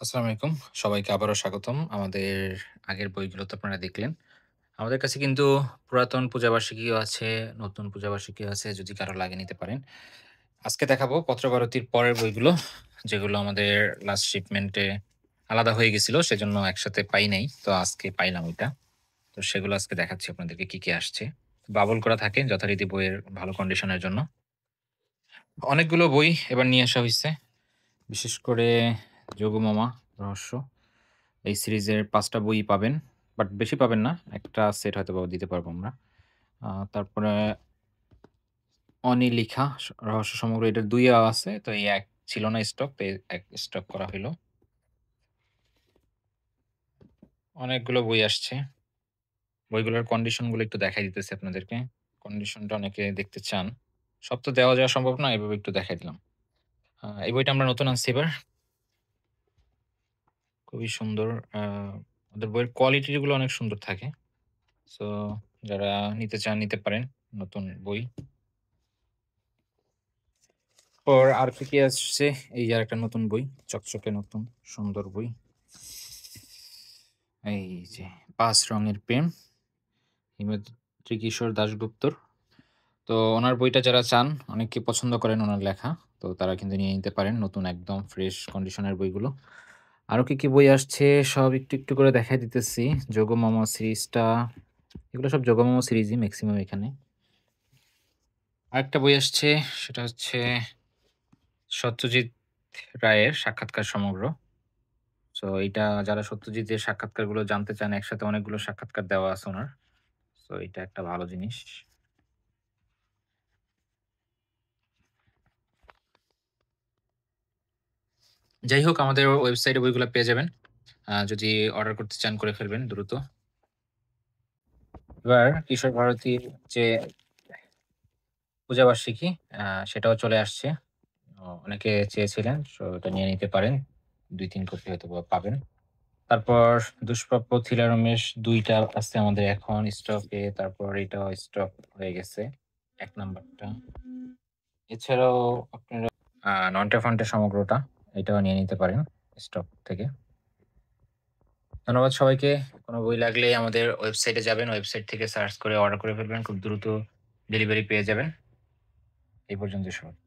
আসসালামু আলাইকুম। সবাইকে আবারও স্বাগতম। আমাদের আগের বইগুলো তো আপনারা দেখলেন। আমাদের কাছে কিন্তু পুরাতন পূজাবার্ষিকীও আছে, নতুন পূজাবার্ষিকীও আছে। যদি কারো লাগে নিতে পারেন। আজকে দেখাবো পত্রবারতির পরের বইগুলো, যেগুলো আমাদের লাস্ট শিপমেন্টে আলাদা হয়ে গেছিল। সেজন্য একসাথে পাই নাই। তো আজকে পাইলাম ওইটা। তো সেগুলো আজকে দেখাচ্ছি আপনাদেরকে কি, কি আসছে। বাবল করা থাকে যথারীতি বইয়ের ভালো কন্ডিশনের জন্য। অনেকগুলো বই এবার নিয়ে আসা হইছে। বিশেষ করে 'যোগমামা রহস্য'। এই সিরিজের ৫ টা বই পাবেন। বাট বেশি পাবেন না। একটা সেট হয়তোবা দিতে পারবো আমরা। তারপরে 'অনিলিখা রহস্য সমগ্র' এটার ২ আছে। তো এই ১ ছিল না স্টক। তো ১ স্টক করা হইলো। অনেকগুলো বই আসছে। বইগুলোর কন্ডিশন গুলো একটু দেখাই দিতেছি আপনাদেরকে। কন্ডিশনটা অনেকে দেখতে চান। সব তো দেওয়া যাওয়া সম্ভব না। এভাবে একটু দেখাই দিলাম। এই বইটা আমরা নতুন আনছি এবার। খুবই সুন্দর। আ ওদের বইয়ের কোয়ালিটি গুলো অনেক সুন্দর থাকে। সো যারা নিতে চান নিতে পারেন। নতুন বই। আর কি আসছে? এই যে আরেকটা নতুন বই। চকচকে নতুন সুন্দর বই। এই যে ৫ রঙের প্রেম। হিমাদ্রি কিশোর দাশগুপ্তর। তো ওনার বইটা যারা চান, অনেকে পছন্দ করেন ওনার লেখা। তো তারা কিন্তু নিয়ে নিতে পারেন। নতুন একদম ফ্রেশ কন্ডিশনের বইগুলো। আরো কি, কি বই আসছে সব একটু, একটু করে দেখায় দিতেছি। যোগমামা সিরিজটা এগুলো সব যোগমামা সিরিজই মেক্সিমাম এখানে। আরেকটা বই আসছে সেটা হচ্ছে সত্যজিৎ রায়ের 'সাক্ষাৎকার সমগ্র'। সো এইটা যারা সত্যজিতের সাক্ষাৎকারগুলো জানতে চান, একসাথে অনেকগুলো সাক্ষাৎকার দেওয়া আছে উনার। সো এটা একটা ভালো জিনিস। যাই হোক আমাদের ওয়েবসাইটে বইগুলা পেয়ে যাবেন। যদি অর্ডার করতে চান করে ফেলবেন দ্রুত। এবার কিশোর ভারতীর যে পূজাবার্ষিকী আ সেটাও চলে আসছে। অনেকে চেয়েছিলেন। সো এটা নিয়ে নিতে পারেন। ২-৩ কপি হয়তোবা পাবেন। তারপর দুষ্প্রাপ্য থ্রিলার উন্মেষ ২ টা আছে আমাদের এখন স্টকে। তারপর এটাও স্টক হয়ে গেছে ১ নাম্বারটা। এছাড়াও আপনারা নন্টে ফন্টে সমগ্রটা এটাও নিয়ে নিতে পারেন স্টক থেকে। ধন্যবাদ সবাইকে। কোন বই লাগলে আমাদের ওয়েবসাইটে যাবেন। ওয়েবসাইট থেকে সার্চ করে অর্ডার করে ফেলবেন। খুব দ্রুত ডেলিভারি পেয়ে যাবেন। এই পর্যন্তই সবার।